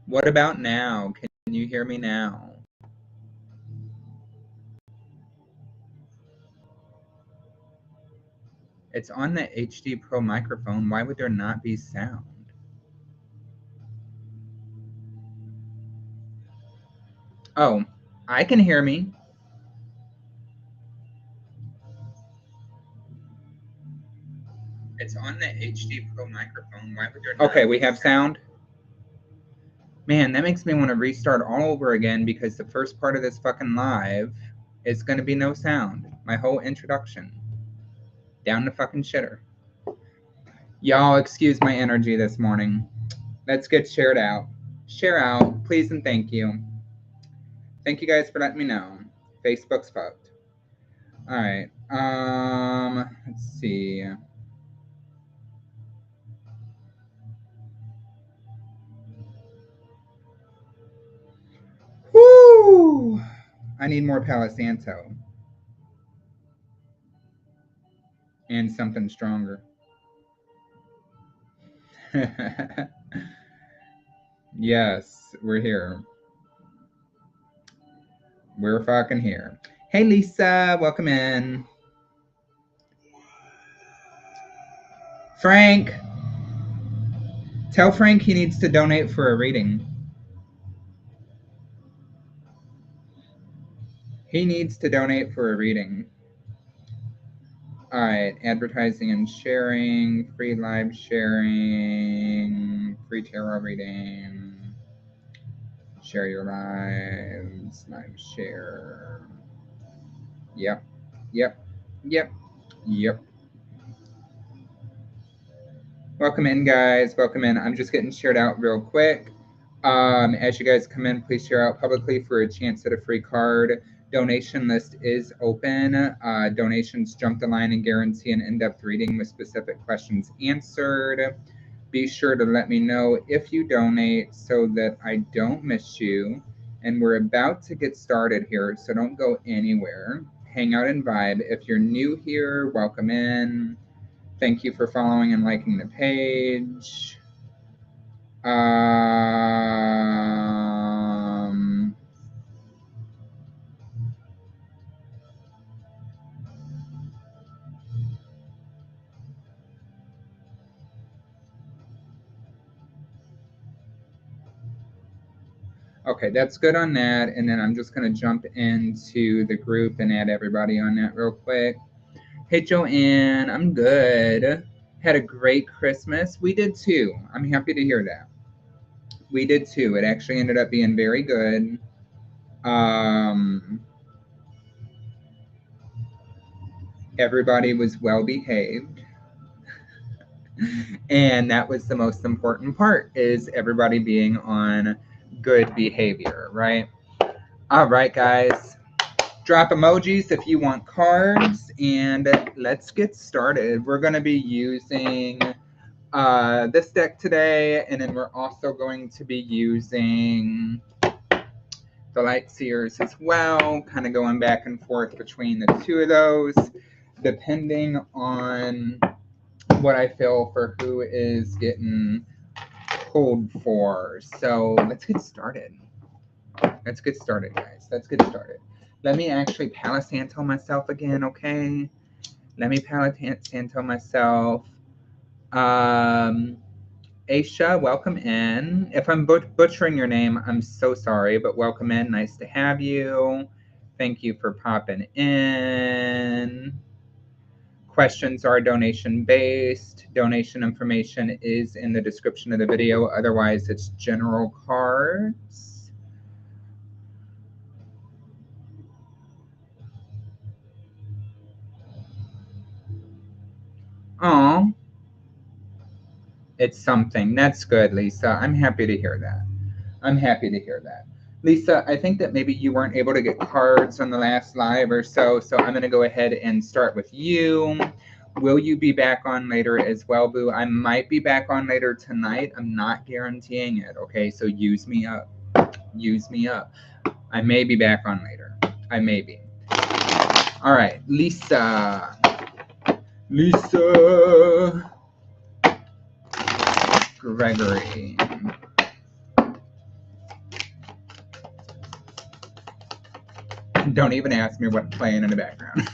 What about now? Can you hear me now? It's on the HD Pro microphone. Why would there not be sound? Oh, I can hear me. It's on the HD Pro microphone. Why would there not Okay, we have sound. Man, that makes me want to restart all over again because the first part of this fucking live is going to be no sound. My whole introduction. Down the fucking shitter. Y'all, excuse my energy this morning. Let's get shared out. Share out, please and thank you. Thank you guys for letting me know. Facebook's fucked. All right. Let's see. Woo! I need more Palo Santo. And something stronger. Yes, we're here. We're fucking here. Hey, Lisa, welcome in. Frank, tell Frank he needs to donate for a reading. He needs to donate for a reading. All right, advertising and sharing, free live sharing, free tarot reading, share your lives, live share. Yep. Welcome in, guys. Welcome in. I'm just getting shared out real quick. As you guys come in, please share out publicly for a chance at a free card. Donation list is open. Donations jump the line and guarantee an in-depth reading with specific questions answered. Be sure to let me know if you donate so that I don't miss you. And we're about to get started here, so don't go anywhere. Hang out and vibe. If you're new here, welcome in. Thank you for following and liking the page. Okay, that's good on that. And then I'm just going to jump into the group and add everybody on that real quick. Hey, Joanne, I'm good. Had a great Christmas. We did too. I'm happy to hear that. We did too. It actually ended up being very good. Everybody was well behaved. And that was the most important part, is everybody being on good behavior, right? All right, guys. Drop emojis if you want cards, and let's get started. We're going to be using this deck today, and then we're also going to be using the Light Seers as well, kind of going back and forth between the two of those, depending on what I feel for who is getting pulled for. So let's get started. Let's get started, guys. Let's get started. Let me actually Palo Santo myself again, okay? Let me Palo Santo myself. Aisha, welcome in. If I'm butchering your name, I'm so sorry, but welcome in. Nice to have you. Thank you for popping in. Questions are donation-based. Donation information is in the description of the video. Otherwise, it's general cards. Oh, it's something. That's good, Lisa. I'm happy to hear that. I'm happy to hear that. Lisa, I think that maybe you weren't able to get cards on the last live or so I'm going to go ahead and start with you. Will you be back on later as well, Boo? I might be back on later tonight. I'm not guaranteeing it, okay? So use me up. Use me up. I may be back on later. I may be. All right, Lisa. Gregory. Don't even ask me what's playing in the background.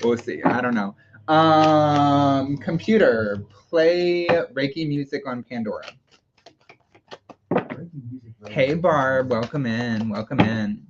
We'll see. I don't know. Computer, play Reiki music on Pandora. Hey, Barb, welcome in. Welcome in.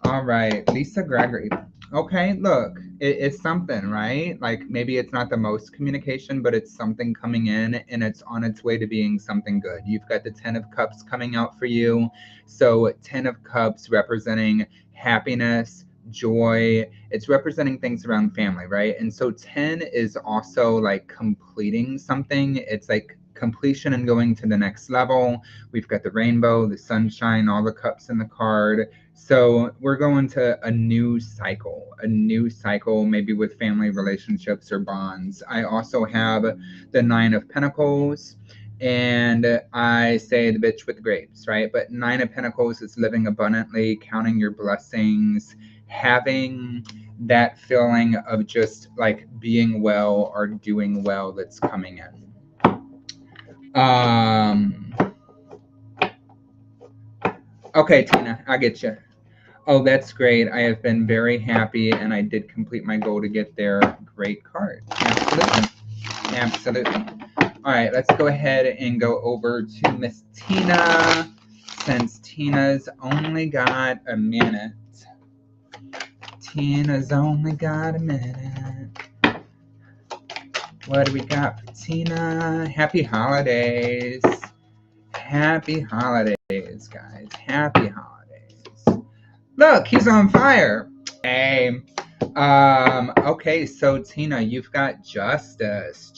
All right, Lisa Gregory. Okay, look, it's something, right? Like maybe it's not the most communication, but it's something coming in and it's on its way to being something good. You've got the 10 of Cups coming out for you. So 10 of Cups representing happiness, joy. It's representing things around family, right? And so 10 is also like completing something. It's like completion and going to the next level. We've got the rainbow, the sunshine, all the cups in the card. So we're going to a new cycle, maybe with family relationships or bonds. I also have the 9 of Pentacles, and I say the bitch with the grapes, right? But 9 of Pentacles is living abundantly, counting your blessings, having that feeling of just like being well or doing well that's coming in. Okay, Tina, I get you. Oh, that's great. I have been very happy, and I did complete my goal to get there. Great card. Absolutely. Absolutely. All right, let's go ahead and go over to Miss Tina, since Tina's only got a minute. Tina's only got a minute. What do we got for Tina? Happy holidays. Happy holidays, guys. Happy holidays. Look, he's on fire. Hey. Okay, so Tina, you've got justice,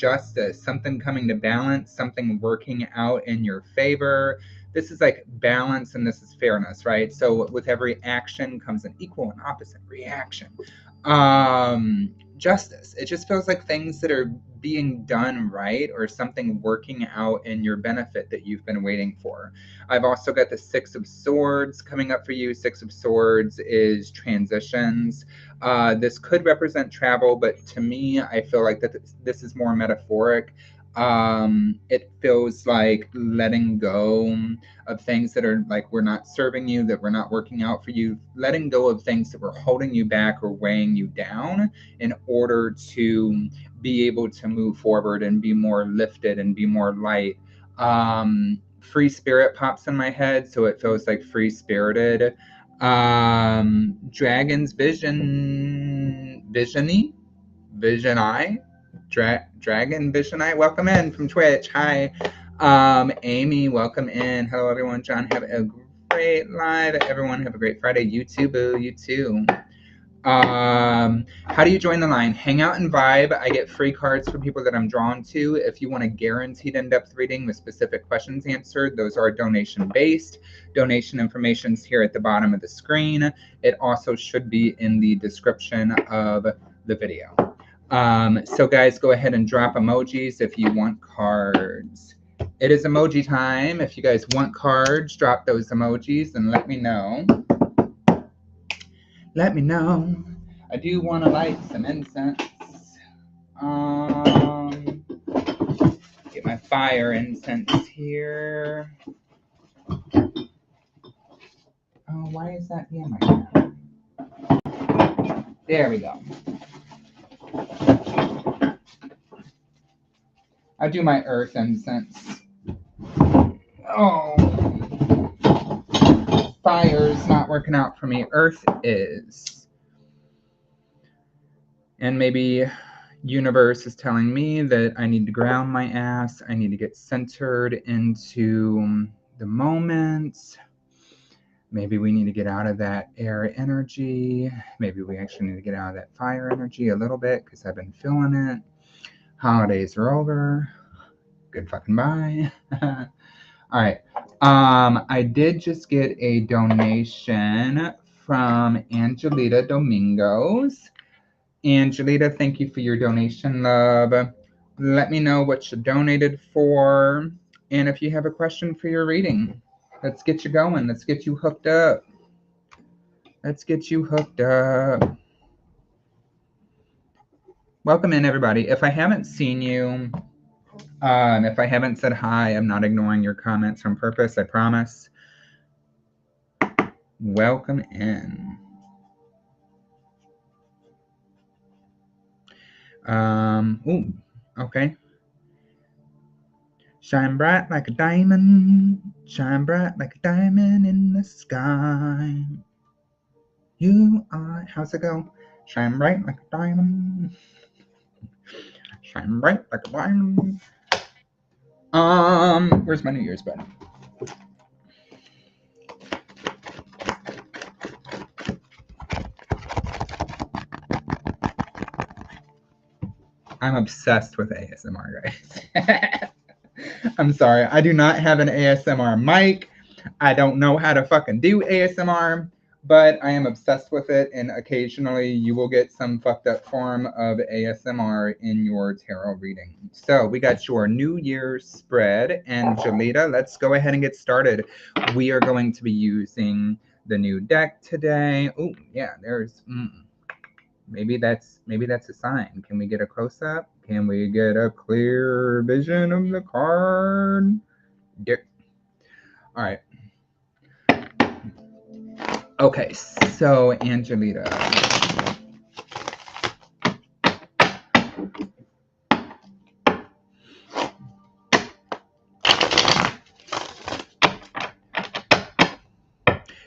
something coming to balance, something working out in your favor. This is like balance and this is fairness, right? So with every action comes an equal and opposite reaction. Justice. It just feels like things that are being done right or something working out in your benefit that you've been waiting for. I've also got the 6 of Swords coming up for you. 6 of Swords is transitions. This could represent travel, but to me, I feel like that this is more metaphoric. It feels like letting go of things that are like we're not serving you, that we're not working out for you, letting go of things that were holding you back or weighing you down in order to be able to move forward and be more lifted and be more light. Free spirit pops in my head, so it feels like free spirited. Dragon's Vision, Dragon Vision Eye. Welcome in from Twitch. Hi. Amy, welcome in. Hello, everyone. John, have a great live. Everyone, have a great Friday. You too, boo. You too. How do you join the line? Hang out and vibe. I get free cards for people that I'm drawn to. If you want a guaranteed in-depth reading with specific questions answered, those are donation-based. Donation information is here at the bottom of the screen. It also should be in the description of the video. So guys, go ahead and drop emojis if you want cards. It is emoji time. If you guys want cards, drop those emojis and let me know. Let me know. I do want to light some incense. Get my fire incense here. Oh, why is that being my hand? There we go. I do my earth incense. Oh, fire's not working out for me. Earth is. And maybe universe is telling me that I need to ground my ass. I need to get centered into the moment. Maybe we need to get out of that air energy. Maybe we actually need to get out of that fire energy a little bit because I've been feeling it. Holidays are over. Good fucking bye. All right. I did just get a donation from Angelita Domingos. Angelita, thank you for your donation, love. Let me know what you donated for. And if you have a question for your reading, let's get you going. Let's get you hooked up. Let's get you hooked up. Welcome in, everybody. If I haven't seen you, if I haven't said hi, I'm not ignoring your comments on purpose, I promise. Welcome in. Ooh, okay. Shine bright like a diamond. Shine bright like a diamond in the sky. You are. How's it go? Shine bright like a diamond. Shine bright like a diamond. Where's my New Year's bed? I'm obsessed with ASMR, guys. I'm sorry. I do not have an ASMR mic. I don't know how to fucking do ASMR, but I am obsessed with it, and occasionally you will get some fucked up form of ASMR in your tarot reading. So we got your New Year's spread, and Jolita, let's go ahead and get started. We are going to be using the new deck today. Oh, yeah, there's... Maybe that's a sign. Can we get a close up? Can we get a clear vision of the card? Yep. All right. Okay, so Angelita.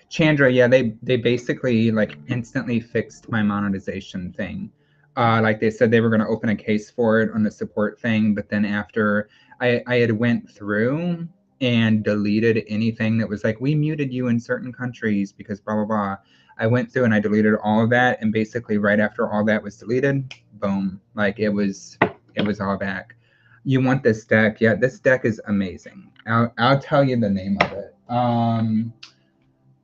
Chandra, yeah, they basically like instantly fixed my monetization thing. Like they said they were going to open a case for it on the support thing, but then after I had went through and deleted anything that was like, we muted you in certain countries because blah blah blah. I went through and I deleted all of that, and basically right after all that was deleted, boom, like it was all back. You want this deck? Yeah, this deck is amazing. I'll tell you the name of it.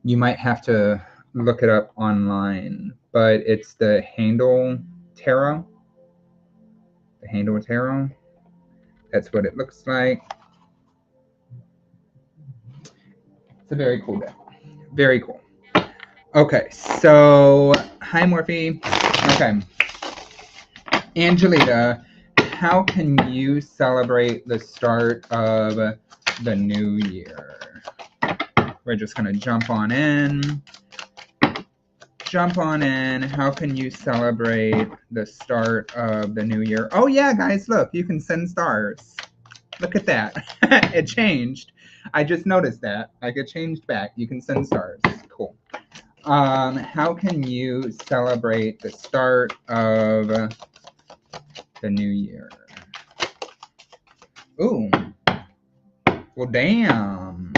You might have to look it up online, but it's the Handle Tarot. The Handle Tarot. That's what it looks like. It's a very cool deck. Very cool. Okay, so hi Morphe. Okay. Angelita, how can you celebrate the start of the new year? We're just gonna jump on in. How can you celebrate the start of the new year? Oh yeah, guys, look, you can send stars. Look at that. It changed. I just noticed that. Like it changed back. You can send stars. Cool. How can you celebrate the start of the new year? Ooh. Well, damn.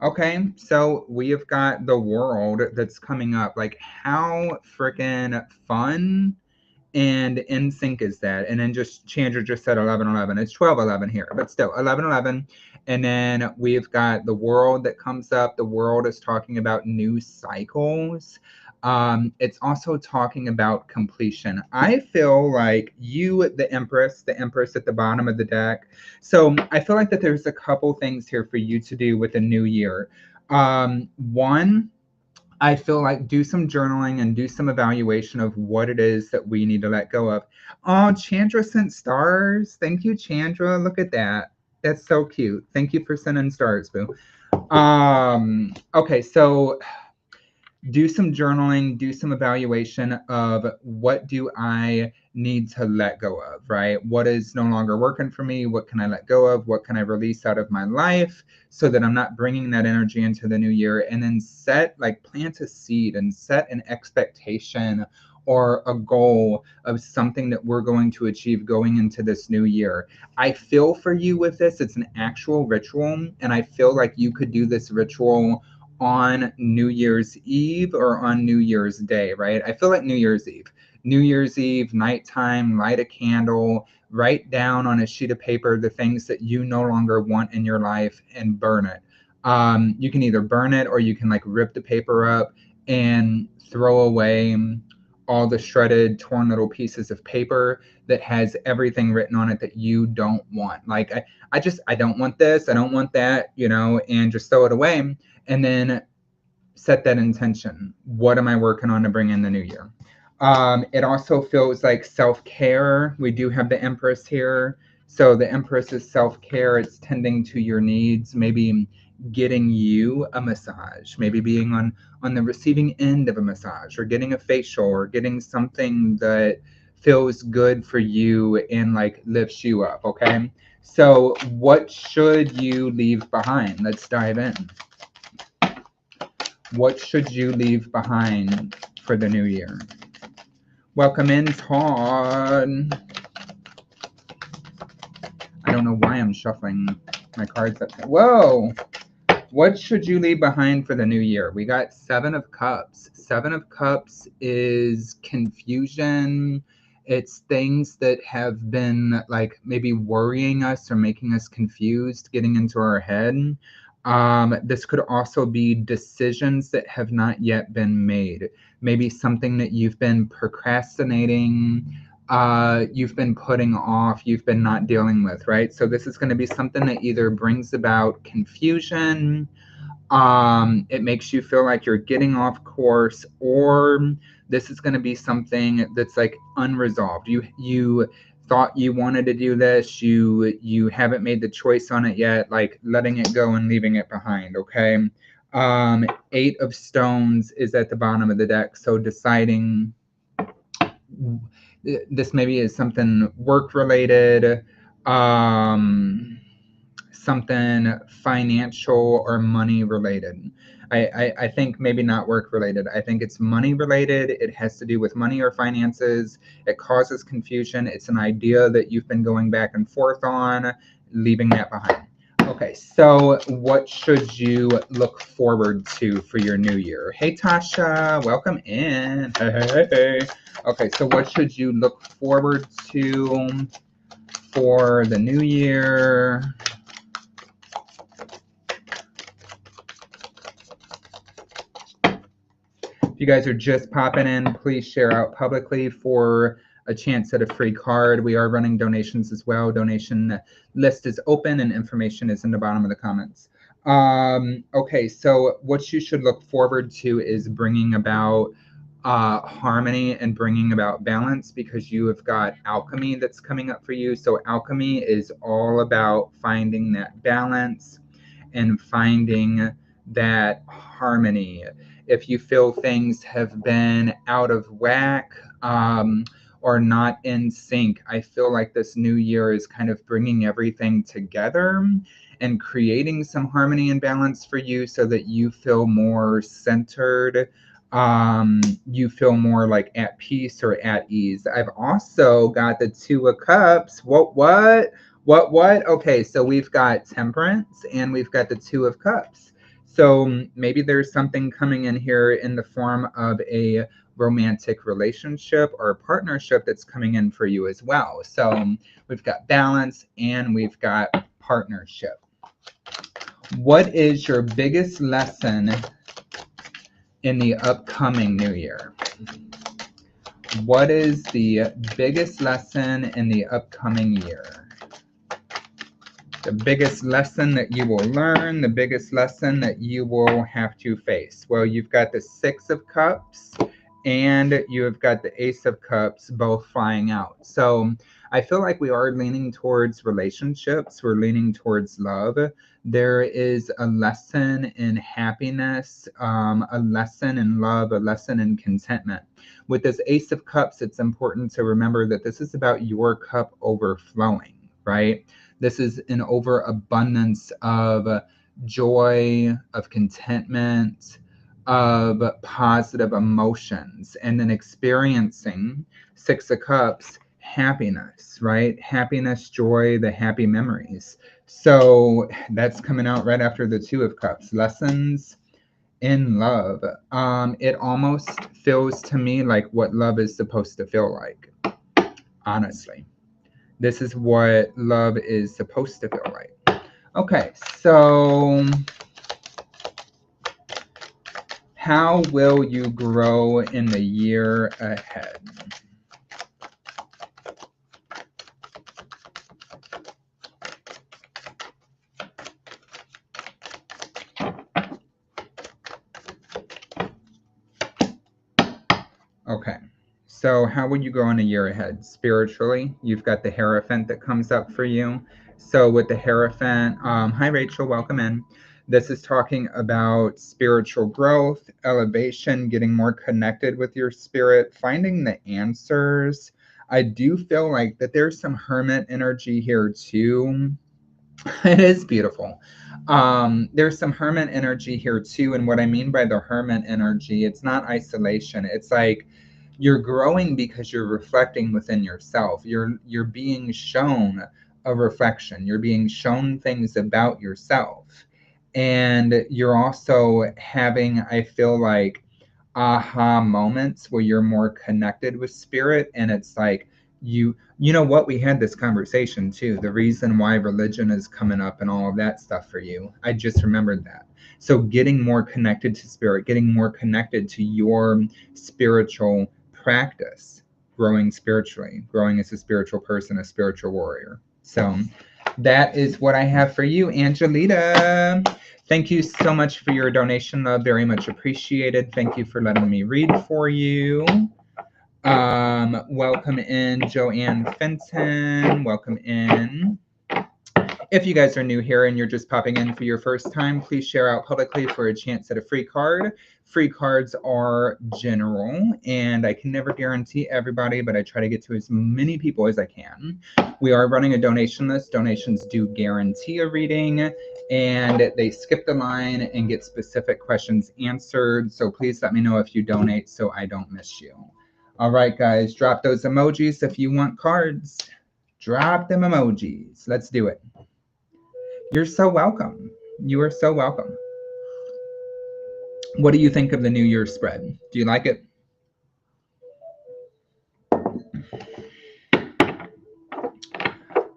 Okay, so we have got the world that's coming up. Like, how freaking fun and in sync is that? And then just Chandra just said 11:11. It's 12:11 here, but still 11:11. And then we've got the world that comes up. The world is talking about new cycles. It's also talking about completion. I feel like you, the Empress at the bottom of the deck. So I feel like that there's a couple things here for you to do with the new year. One, I feel like do some journaling and do some evaluation of what it is that we need to let go of. Oh, Chandra sent stars. Thank you, Chandra. Look at that. That's so cute. Thank you for sending stars, boo. Okay, so do some journaling, do some evaluation of what do I need to let go of, right? What is no longer working for me? What can I let go of? What can I release out of my life so that I'm not bringing that energy into the new year? And then plant a seed and set an expectation or a goal of something that we're going to achieve going into this new year. I feel for you with this. It's an actual ritual, and I feel like you could do this ritual on New Year's Eve or on New Year's Day, right? I feel like New Year's Eve. New Year's Eve, nighttime, light a candle, write down on a sheet of paper the things that you no longer want in your life and burn it. You can either burn it or you can like rip the paper up and throw away all the shredded, torn little pieces of paper that has everything written on it that you don't want. Like I don't want this, I don't want that, and just throw it away. And then set that intention. What am I working on to bring in the new year? It also feels like self-care. We do have the Empress here. So the Empress is self-care. It's tending to your needs, maybe getting you a massage, maybe being on the receiving end of a massage, or getting a facial, or getting something that feels good for you and like lifts you up, okay? So what should you leave behind? Let's dive in. What should you leave behind for the new year? Welcome in, Todd. I don't know why I'm shuffling my cards up. Whoa! What should you leave behind for the new year? We got 7 of Cups. 7 of Cups is confusion. It's things that have been like maybe worrying us or making us confused, getting into our head. This could also be decisions that have not yet been made. Maybe something that you've been procrastinating, you've been putting off, you've been not dealing with, right? So this is going to be something that either brings about confusion, it makes you feel like you're getting off course, or this is going to be something that's like unresolved. You thought you wanted to do this, you haven't made the choice on it yet, like letting it go and leaving it behind, okay? 8 of Stones is at the bottom of the deck, so deciding. This maybe is something work related, something financial or money related. I think maybe not work related. I think it's money related. It has to do with money or finances. It causes confusion. It's an idea that you've been going back and forth on, leaving that behind. Okay, so what should you look forward to for your new year? Hey, Tasha, welcome in. Hey. Okay, so what should you look forward to for the new year? If you guys are just popping in, please share out publicly for a chance at a free card. We are running donations as well. Donation list is open and information is in the bottom of the comments. Okay, so what you should look forward to is bringing about harmony and bringing about balance, because you have got alchemy that's coming up for you. So alchemy is all about finding that balance and finding that harmony. If you feel things have been out of whack, or not in sync, I feel like this new year is kind of bringing everything together and creating some harmony and balance for you so that you feel more centered. You feel more like at peace or at ease. I've also got the 2 of Cups. What? Okay, so we've got Temperance and we've got the 2 of Cups. So maybe there's something coming in here in the form of a romantic relationship or a partnership that's coming in for you as well. So we've got balance and we've got partnership. What is your biggest lesson in the upcoming new year? What is the biggest lesson in the upcoming year? The biggest lesson that you will learn, the biggest lesson that you will have to face. Well, you've got the 6 of Cups and you have got the Ace of Cups both flying out. So I feel like we are leaning towards relationships. We're leaning towards love. There is a lesson in happiness, a lesson in love, a lesson in contentment. With this Ace of Cups, it's important to remember that this is about your cup overflowing, right? This is an overabundance of joy, of contentment, of positive emotions, and then experiencing 6 of Cups, happiness, right? Happiness, joy, the happy memories. So that's coming out right after the 2 of Cups. Lessons in love. It almost feels to me like what love is supposed to feel like, honestly. This is what love is supposed to feel like. Okay, so how will you grow in the year ahead? Okay, so how will you grow in a year ahead? Spiritually, you've got the Hierophant that comes up for you. So with the Hierophant, hi Rachel, welcome in. This is talking about spiritual growth, elevation, getting more connected with your spirit, finding the answers. I do feel like that there's some hermit energy here too. It is beautiful. There's some hermit energy here too. And what I mean by the hermit energy, it's not isolation. It's like you're growing because you're reflecting within yourself. You're being shown a reflection. You're being shown things about yourself. And you're also having, I feel like, aha moments where you're more connected with spirit. And it's like you know what, we had this conversation too, the reason why religion is coming up and all of that stuff for you. I just remembered that. So getting more connected to spirit, getting more connected to your spiritual practice, growing spiritually, growing as a spiritual person, a spiritual warrior. So that is what I have for you, Angelita. Thank you so much for your donation, love. Very much appreciated. Thank you for letting me read for you. Welcome in, Joanne Fenton. Welcome in. If you guys are new here and you're just popping in for your first time, please share out publicly for a chance at a free card. Free cards are general, and I can never guarantee everybody, but I try to get to as many people as I can. We are running a donation list. Donations do guarantee a reading, and they skip the line and get specific questions answered. So please let me know if you donate so I don't miss you. All right, guys, drop those emojis if you want cards. Drop them emojis. Let's do it. You're so welcome. You are so welcome. What do you think of the New Year's spread? Do you like it?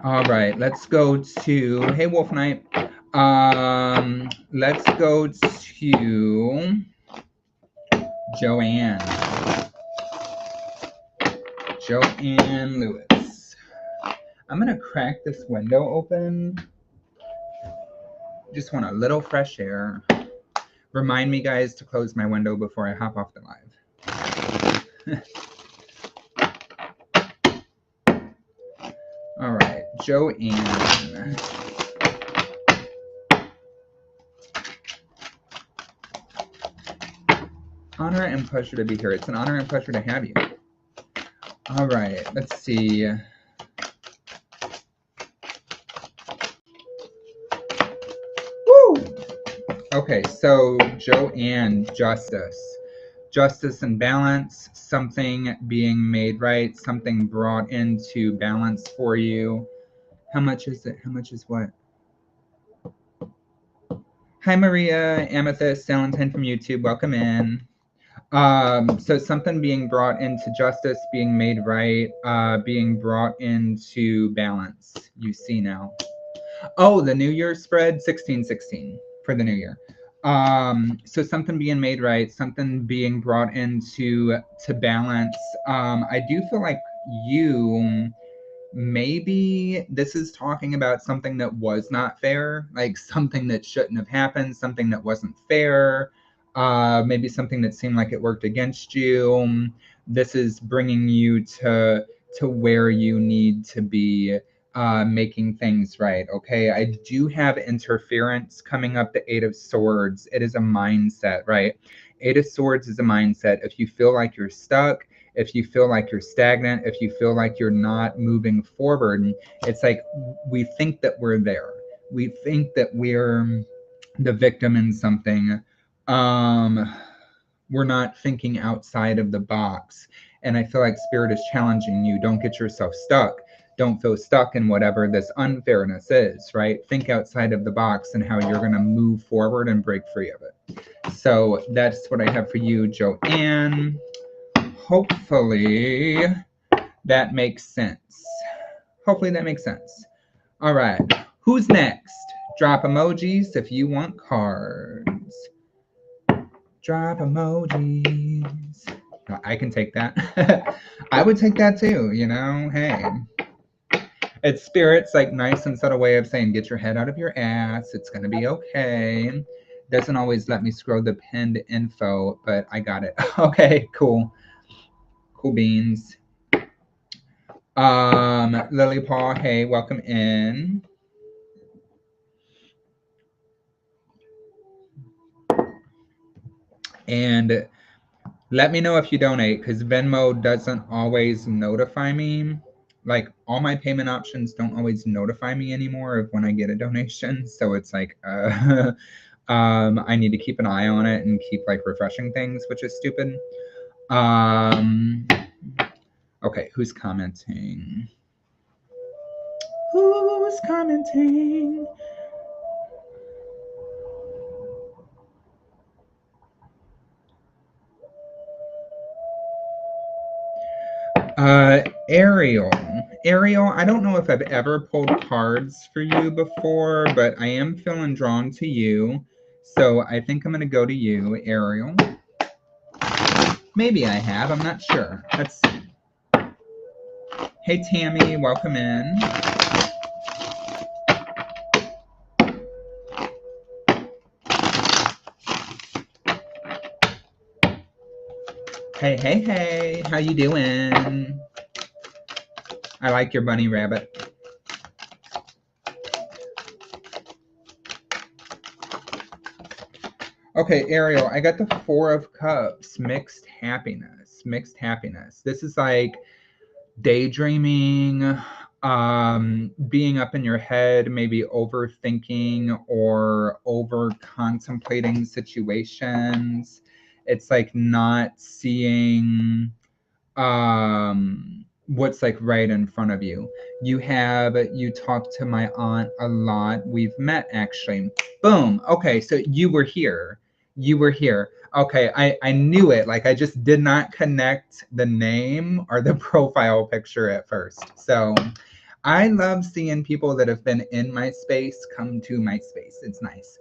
All right, let's go to, hey, Wolf Knight. Let's go to Joanne. Joanne Lewis. I'm going to crack this window open. Just want a little fresh air. Remind me, guys, to close my window before I hop off the live. All right, Joanne. Honor and pleasure to be here. It's an honor and pleasure to have you. All right, let's see. Woo! Okay, so Joanne, justice. Justice and balance, something being made right, something brought into balance for you. How much is it? How much is what? Hi, Maria, Amethyst, Valentine from YouTube. Welcome in. So something being brought into justice, being made right, being brought into balance. You see now. Oh, the New Year spread, 1616 for the New Year. So something being made right, something being brought into balance. I do feel like you, maybe this is talking about something that was not fair, like something that shouldn't have happened, something that wasn't fair, maybe something that seemed like it worked against you. This is bringing you to where you need to be, making things right. Okay, I do have interference coming up, the Eight of Swords. It is a mindset, right? Eight of Swords is a mindset. If you feel like you're stuck, if you feel like you're stagnant, if you feel like you're not moving forward, it's like we think that we're there. We think that we're the victim in something. We're not thinking outside of the box. And I feel like Spirit is challenging you. Don't get yourself stuck. Don't feel stuck in whatever this unfairness is, right? Think outside of the box and how you're going to move forward and break free of it. So that's what I have for you, Joanne. Hopefully that makes sense. Hopefully that makes sense. All right. Who's next? Drop emojis if you want cards. Drop emojis. I can take that. I would take that too, you know? Hey. It's Spirit's like nice and subtle way of saying, get your head out of your ass. It's going to be okay. Doesn't always let me scroll the pinned info, but I got it. Okay, cool. Cool beans. Lily Paul, hey, welcome in. And Let me know if you donate, because Venmo doesn't always notify me. Like, all my payment options don't always notify me anymore of when I get a donation. So it's like, I need to keep an eye on it and keep like refreshing things, which is stupid. Okay, who's commenting? Who's commenting? Ariel. Ariel, I don't know if I've ever pulled cards for you before, but I am feeling drawn to you. So I think I'm going to go to you, Ariel. Maybe I have. I'm not sure. Let's see. Hey, Tammy. Welcome in. Hey, hey, hey. How you doing? I like your bunny rabbit. Okay, Ariel, I got the Four of Cups. Mixed happiness. Mixed happiness. This is like daydreaming, being up in your head, maybe overthinking or over contemplating situations. It's like not seeing what's like right in front of you. You talk to my aunt a lot. We've met actually. Boom. Okay, so you were here. You were here. Okay, I knew it. Like I just did not connect the name or the profile picture at first. So I love seeing people that have been in my space come to my space. It's nice.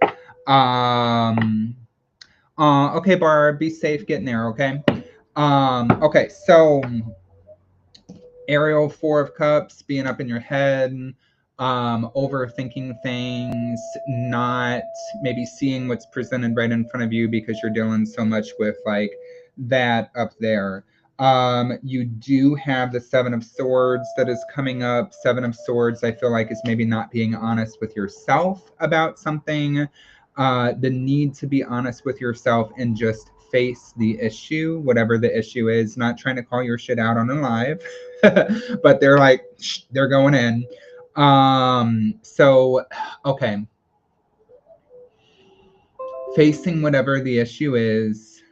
Okay, Barb, be safe getting there, okay? Okay, so Ariel, Four of Cups, being up in your head, overthinking things, not maybe seeing what's presented right in front of you because you're dealing so much with like that up there. You do have the Seven of Swords that is coming up. Seven of Swords, I feel like, is maybe not being honest with yourself about something. The need to be honest with yourself and just face the issue, whatever the issue is, not trying to call your shit out on a live. But they're like, they're going in. So, okay. Facing whatever the issue is,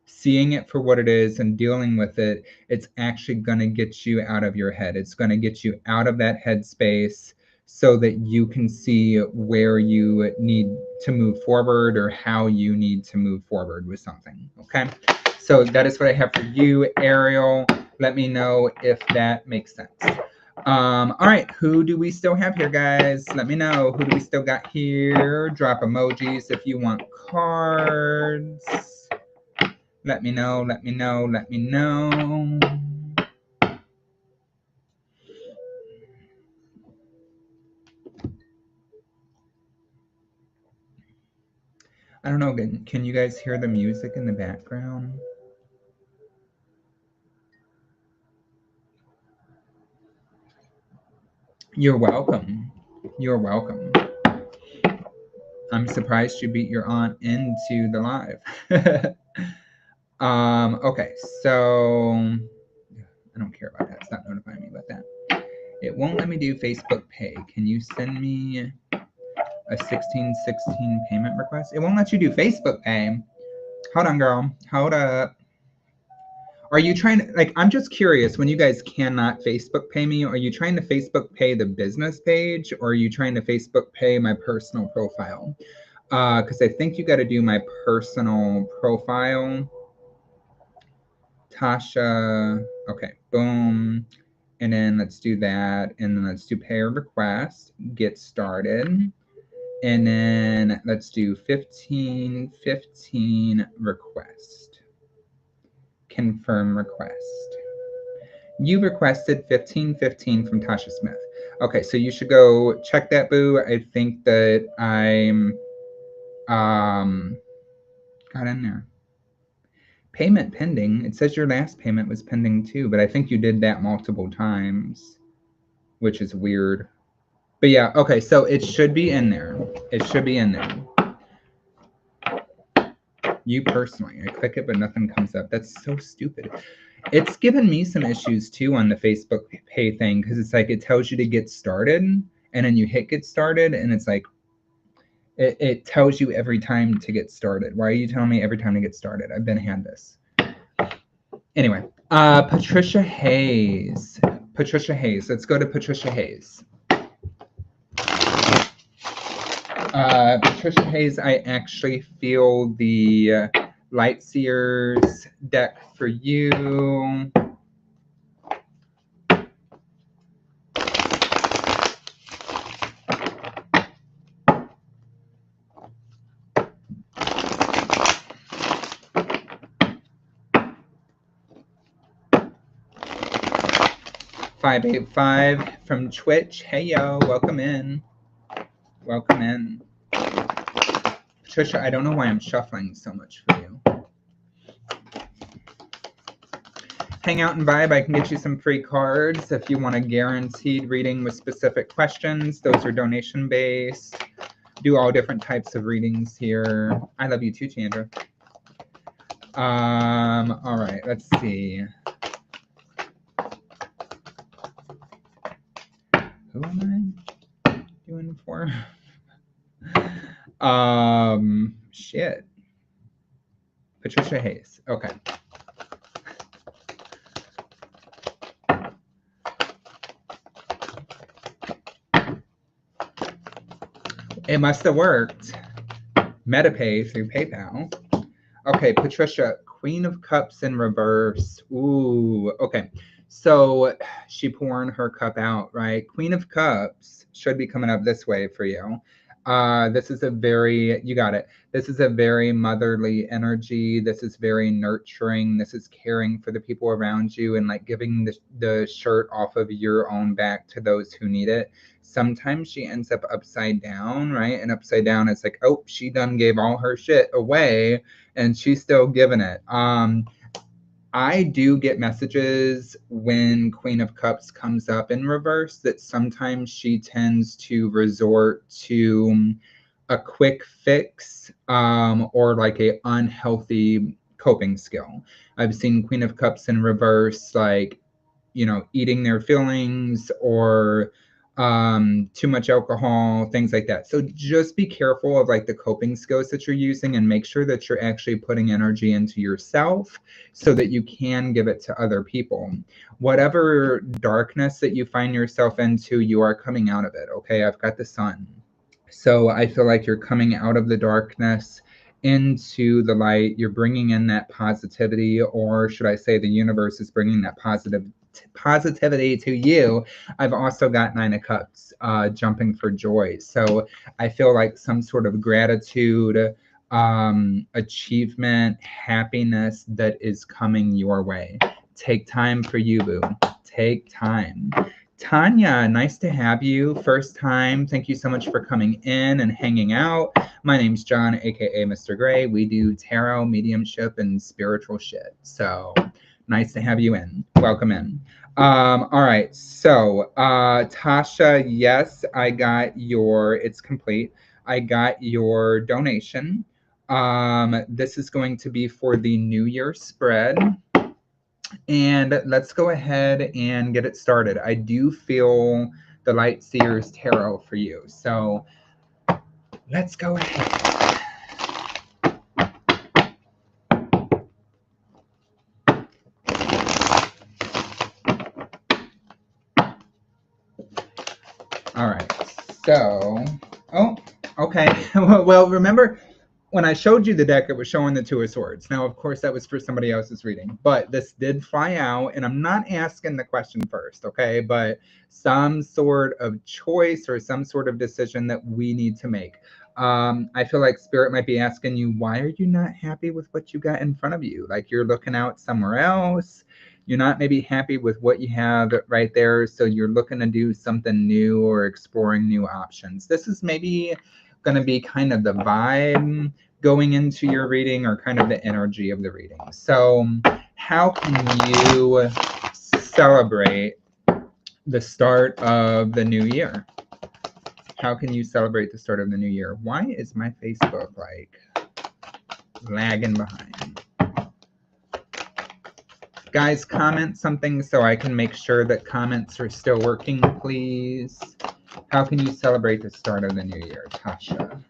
seeing it for what it is and dealing with it, it's actually going to get you out of your head. It's going to get you out of that headspace so that you can see where you need to move forward or how you need to move forward with something. Okay. So that is what I have for you, Ariel. Let me know if that makes sense. All right, who do we still have here, guys? Let me know. Who do we still got here? Drop emojis if you want cards. Let me know, let me know, let me know. I don't know, can you guys hear the music in the background? You're welcome. You're welcome. I'm surprised you beat your aunt into the live. Okay, so I don't care about that. It's not notifying me about that. It won't let me do Facebook Pay. Can you send me a 1616 payment request? It won't let you do Facebook Pay. Hold on, girl. Hold up. Are you trying to, like, I'm just curious, when you guys cannot Facebook pay me, are you trying to Facebook pay the business page or are you trying to Facebook pay my personal profile? Because I think you got to do my personal profile. Tasha, okay, boom. And then let's do that. And then let's do pay or request, get started. And then let's do 1515 request. Confirm request. You requested 1515 from Tasha Smith. Okay, so you should go check that, boo. I think that I'm got in there. Payment pending. It says your last payment was pending too, but I think you did that multiple times, which is weird. But yeah, okay, so it should be in there. It should be in there. You personally. I click it, but nothing comes up. That's so stupid. It's given me some issues too on the Facebook Pay thing, because it's like it tells you to get started, and then you hit get started, and it's like it tells you every time to get started. Why are you telling me every time to get started? I've been had this. Anyway, Patricia Hayes. Patricia Hayes. Let's go to Patricia Hayes. Patricia Hayes, I actually feel the Light Seers deck for you. $585 from Twitch. Hey yo, welcome in. Welcome in. Patricia, I don't know why I'm shuffling so much for you. Hang out and vibe. I can get you some free cards if you want a guaranteed reading with specific questions. Those are donation based. Do all different types of readings here. I love you too, Chandra. All right, let's see. Who am I doing for? Shit. Patricia Hayes. Okay. It must have worked. MetaPay through PayPal. Okay, Patricia, Queen of Cups in reverse. Ooh, okay. So she pouring her cup out, right? Queen of Cups should be coming up this way for you. This is a very, you got it. This is a very motherly energy. This is very nurturing. This is caring for the people around you and like giving the shirt off of your own back to those who need it. Sometimes she ends up upside down, right? And upside down, it's like, oh, she done gave all her shit away and she's still giving it. I do get messages when Queen of Cups comes up in reverse that sometimes she tends to resort to a quick fix or like a unhealthy coping skill. I've seen Queen of Cups in reverse, like, you know, eating their feelings or too much alcohol, things like that. So just be careful of like the coping skills that you're using and make sure that you're actually putting energy into yourself so that you can give it to other people. Whatever darkness that you find yourself into, you are coming out of it. Okay, I've got the sun. So I feel like you're coming out of the darkness into the light. You're bringing in that positivity, or should I say the universe is bringing that positivity to you. I've also got Nine of Cups jumping for joy. So I feel like some sort of gratitude, achievement, happiness that is coming your way. Take time for you, boo. Take time. Tanya, nice to have you. First time. Thank you so much for coming in and hanging out. My name's John, aka Mr. Gray. We do tarot, mediumship, and spiritual shit. So nice to have you in. Welcome in. All right. So Tasha, yes, I got your, it's complete. I got your donation. This is going to be for the New Year spread. And let's go ahead and get it started. I do feel the Light Seers Tarot for you. So let's go ahead. All right. So, oh, okay. Well, remember when I showed you the deck, it was showing the Two of Swords. Now, of course, that was for somebody else's reading, but this did fly out, and I'm not asking the question first, okay? But some sort of choice or some sort of decision that we need to make. I feel like Spirit might be asking you, why are you not happy with what you got in front of you? Like you're looking out somewhere else. You're not maybe happy with what you have right there, so you're looking to do something new or exploring new options. This is maybe going to be kind of the vibe going into your reading or kind of the energy of the reading. So how can you celebrate the start of the new year? How can you celebrate the start of the new year? Why is my Facebook like lagging behind. Guys, comment something so I can make sure that comments are still working, please. How can you celebrate the start of the new year, Tasha?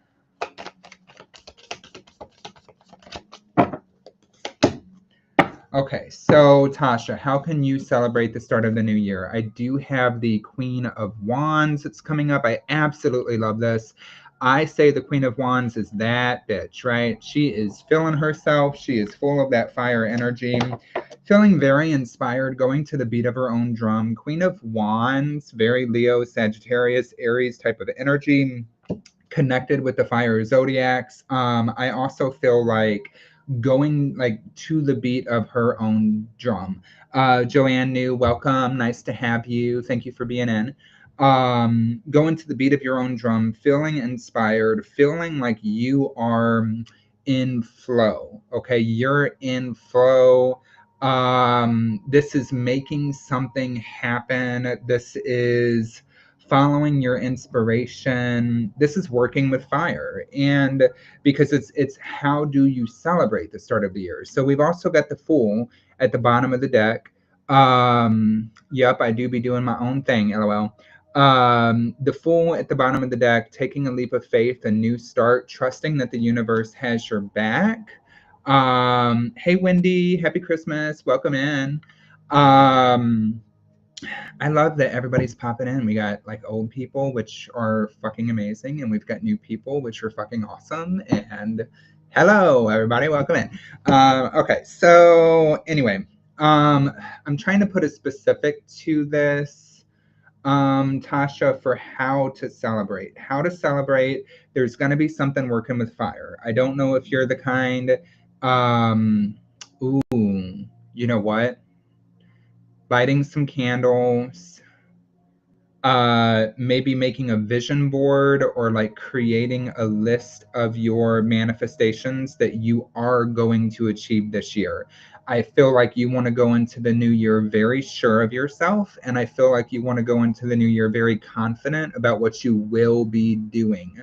Okay, so Tasha, how can you celebrate the start of the new year? I do have the Queen of Wands that's coming up. I absolutely love this. I say the Queen of Wands is that bitch, right? She is feeling herself. She is full of that fire energy, feeling very inspired, going to the beat of her own drum. Queen of Wands, very Leo, Sagittarius, Aries type of energy, connected with the fire zodiacs. I also feel like going like to the beat of her own drum. Joanne New, welcome. Nice to have you. Thank you for being in. Going to the beat of your own drum, feeling inspired, feeling like you are in flow. Okay, you're in flow. This is making something happen. This is following your inspiration. This is working with fire, and because it's how do you celebrate the start of the year. So we've also got the Fool at the bottom of the deck. Yep, I do be doing my own thing, lol. The Fool at the bottom of the deck, taking a leap of faith, a new start, trusting that the universe has your back. Hey Wendy, happy Christmas, welcome in. I love that everybody's popping in. We got like old people, which are fucking amazing, and we've got new people, which are fucking awesome. And hello, everybody, welcome in. Okay, so anyway, I'm trying to put a specific to this, Tasha, for how to celebrate. How to celebrate. There's going to be something working with fire. I don't know if you're the kind. Ooh, you know what? Lighting some candles, maybe making a vision board or like creating a list of your manifestations that you are going to achieve this year. I feel like you want to go into the new year very sure of yourself, and I feel like you want to go into the new year very confident about what you will be doing.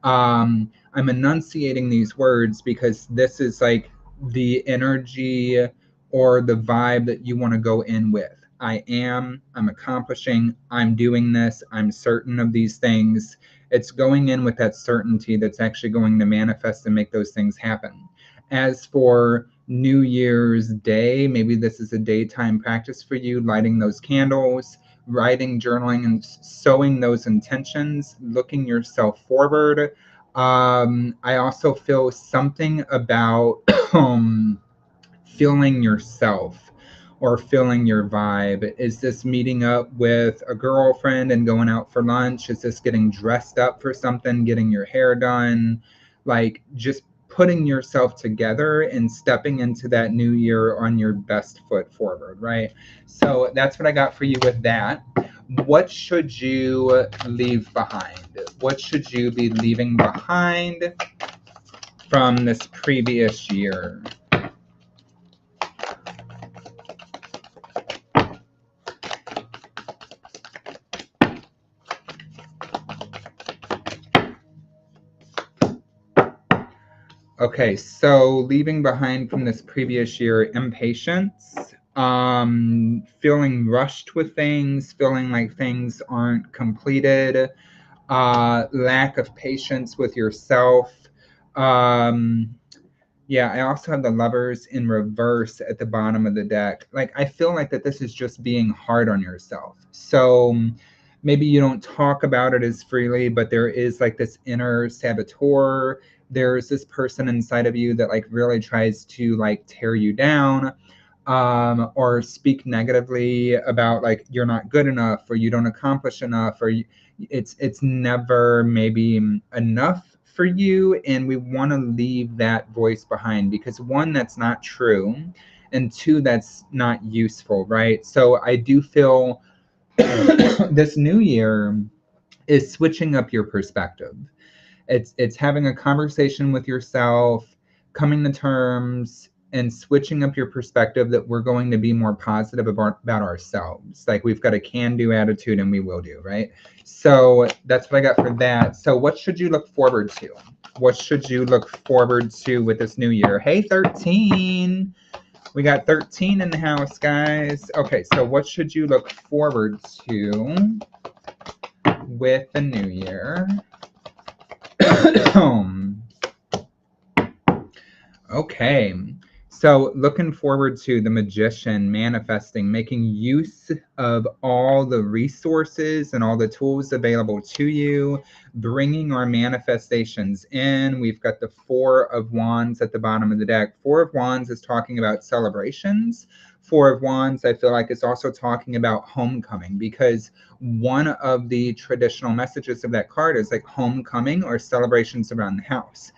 I'm enunciating these words because this is like the energy or the vibe that you want to go in with. I'm accomplishing, I'm doing this, I'm certain of these things. It's going in with that certainty that's actually going to manifest and make those things happen. As for New Year's Day, maybe this is a daytime practice for you, lighting those candles, writing, journaling, and sowing those intentions, looking yourself forward. I also feel something about feeling yourself or feeling your vibe. Is this meeting up with a girlfriend and going out for lunch? Is this getting dressed up for something, getting your hair done? Like just putting yourself together and stepping into that new year on your best foot forward, right? So that's what I got for you with that. What should you leave behind? What should you be leaving behind from this previous year? Okay, so leaving behind from this previous year, impatience, feeling rushed with things, feeling like things aren't completed, lack of patience with yourself. Yeah, I also have the Lovers in reverse at the bottom of the deck. Like, I feel like that this is just being hard on yourself. So maybe you don't talk about it as freely, but there is like this inner saboteur. There's this person inside of you that like really tries to like tear you down, or speak negatively about like you're not good enough or you don't accomplish enough, or it's never maybe enough for you, and we want to leave that voice behind because one, that's not true, and two, that's not useful, right? So I do feel this new year is switching up your perspective. It's having a conversation with yourself, coming to terms and switching up your perspective that we're going to be more positive about ourselves. Like we've got a can-do attitude and we will do, right? So that's what I got for that. So what should you look forward to? What should you look forward to with this new year? Hey, 13. We got 13 in the house, guys. Okay, so what should you look forward to with the new year? Okay, so looking forward to the magician, manifesting, making use of all the resources and all the tools available to you, bringing our manifestations in. We've got the Four of Wands at the bottom of the deck. Four of Wands is talking about celebrations. Four of Wands, I feel like, is also talking about homecoming, because one of the traditional messages of that card is like homecoming or celebrations around the house.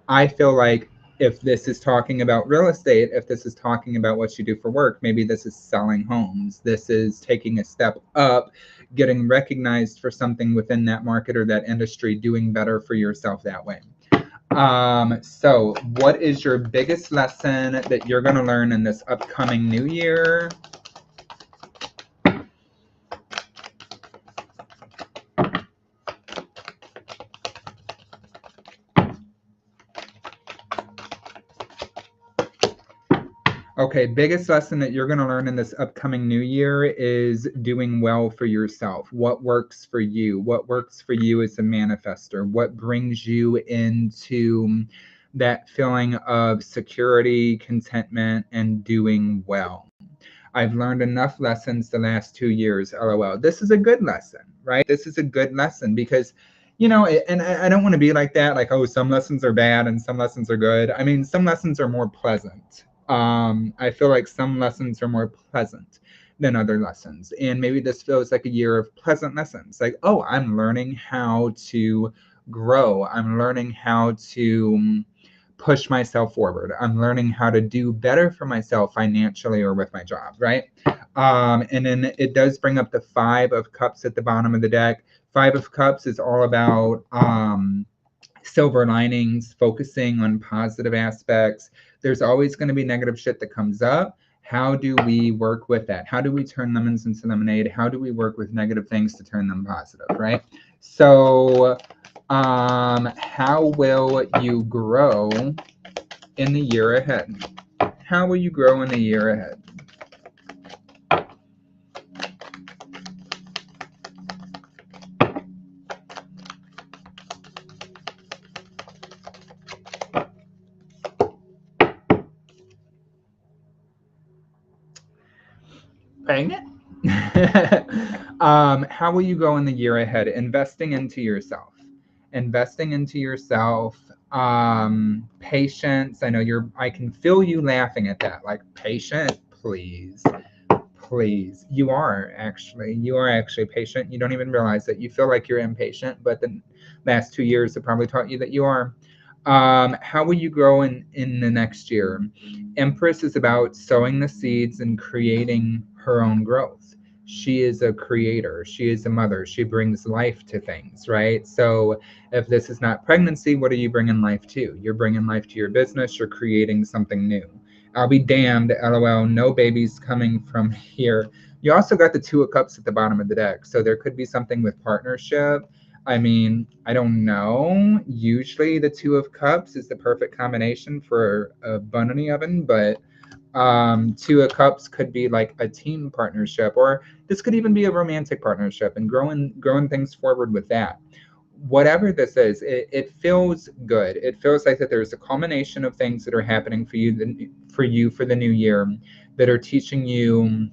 I feel like if this is talking about real estate, if this is talking about what you do for work, maybe this is selling homes. This is taking a step up, getting recognized for something within that market or that industry, doing better for yourself that way. So what is your biggest lesson that you're going to learn in this upcoming new year? Okay, biggest lesson that you're going to learn in this upcoming new year is doing well for yourself. What works for you? What works for you as a manifester? What brings you into that feeling of security, contentment, and doing well? I've learned enough lessons the last 2 years, LOL. This is a good lesson, right? This is a good lesson because, you know, and I don't want to be like that, like, oh, some lessons are bad and some lessons are good. I mean, some lessons are more pleasant. I feel like some lessons are more pleasant than other lessons. And maybe this feels like a year of pleasant lessons. Like, oh, I'm learning how to grow. I'm learning how to push myself forward. I'm learning how to do better for myself financially or with my job, right? And then it does bring up the Five of Cups at the bottom of the deck. Five of Cups is all about silver linings, focusing on positive aspects. There's always going to be negative shit that comes up. How do we work with that? How do we turn lemons into lemonade? How do we work with negative things to turn them positive, right? So, how will you grow in the year ahead? How will you grow in the year ahead? Dang it. How will you go in the year ahead? Investing into yourself. Investing into yourself. Patience. I know I can feel you laughing at that. Like, patient, please. Please. You are actually patient. You don't even realize that. You feel like you're impatient, but the last 2 years have probably taught you that you are. How will you grow in the next year? Empress is about sowing the seeds and creating her own growth. She is a creator. She is a mother. She brings life to things, right? So if this is not pregnancy, what are you bringing life to? You're bringing life to your business. You're creating something new. I'll be damned, LOL. No babies coming from here. You also got the Two of Cups at the bottom of the deck. So there could be something with partnership. I mean, I don't know. Usually the Two of Cups is the perfect combination for a bunny oven, but Two of Cups could be like a team partnership, or this could even be a romantic partnership and growing things forward with that. Whatever this is, it feels good. It feels like that there's a culmination of things that are happening for you for the new year that are teaching you,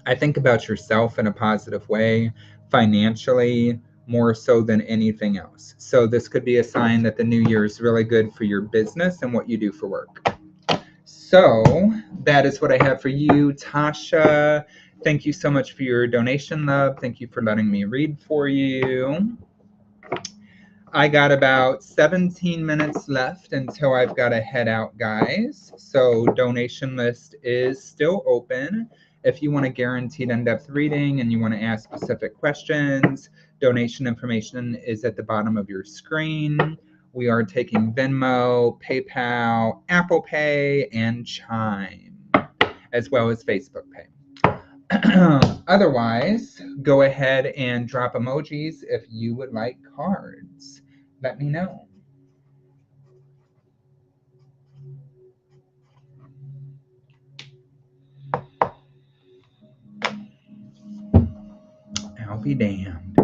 I think, about yourself in a positive way, financially, more so than anything else. So this could be a sign that the new year is really good for your business and what you do for work. So that is what I have for you, Tasha. Thank you so much for your donation, love. Thank you for letting me read for you. I got about 17 minutes left until I've got to head out, guys. So donation list is still open. If you want a guaranteed in-depth reading and you want to ask specific questions, donation information is at the bottom of your screen. We are taking Venmo, PayPal, Apple Pay, and Chime, as well as Facebook Pay. Otherwise, go ahead and drop emojis if you would like cards. Let me know. be damned.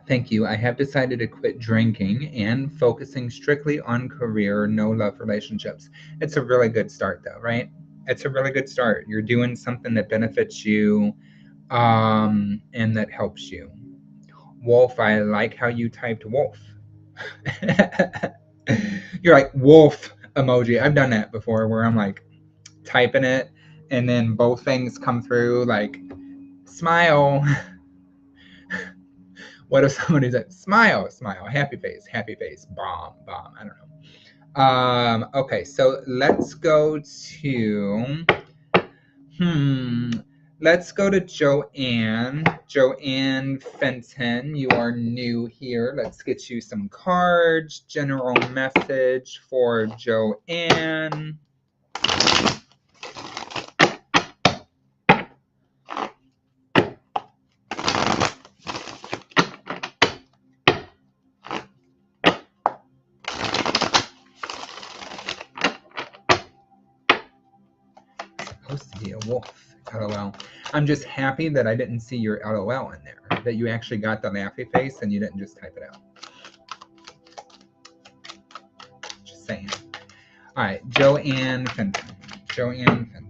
Thank you. I have decided to quit drinking and focusing strictly on career, no love relationships. It's a really good start, though, right? It's a really good start. You're doing something that benefits you and that helps you. Wolf, I like how you typed wolf. You're like, wolf emoji. I've done that before where I'm like typing it and then both things come through like smile. What if somebody's like, smile, smile, happy face, bomb, bomb? I don't know. Okay, so let's go to, let's go to Joanne. Joanne Fenton, you are new here. Let's get you some cards. General message for Joanne. Supposed to be a wolf. LOL. I'm just happy that I didn't see your LOL in there. That you actually got the laughy face and you didn't just type it out. Just saying. All right, Joanne Fenton. Joanne Fenton.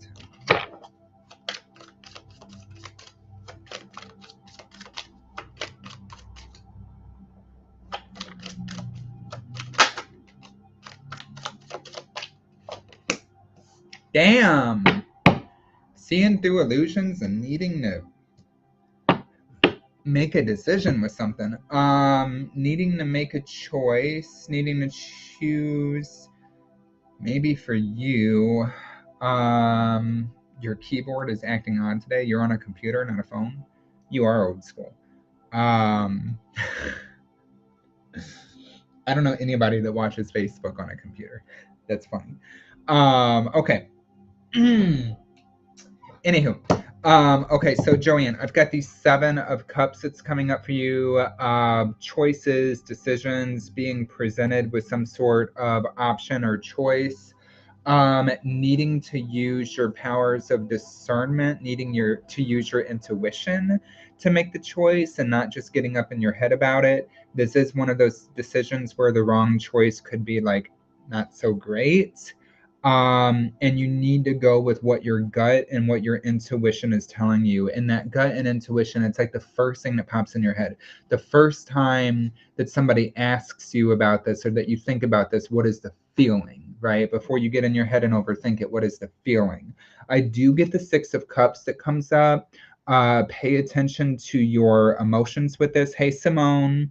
Damn. Seeing through illusions and needing to make a decision with something. Needing to make a choice, needing to choose. Maybe for you, your keyboard is acting on today. You're on a computer, not a phone. You are old school. I don't know anybody that watches Facebook on a computer. That's funny. Okay. Anywho, okay, so Joanne, I've got these 7 of Cups that's coming up for you. Choices, decisions, being presented with some sort of option or choice. Needing to use your powers of discernment, needing to use your intuition to make the choice and not just getting up in your head about it. This is one of those decisions where the wrong choice could be like not so great. And you need to go with what your gut and what your intuition is telling you. And that gut and intuition, it's like the first thing that pops in your head. The first time that somebody asks you about this or that you think about this, what is the feeling, right? Before you get in your head and overthink it, what is the feeling? I do get the 6 of Cups that comes up. Pay attention to your emotions with this. Hey, Simone,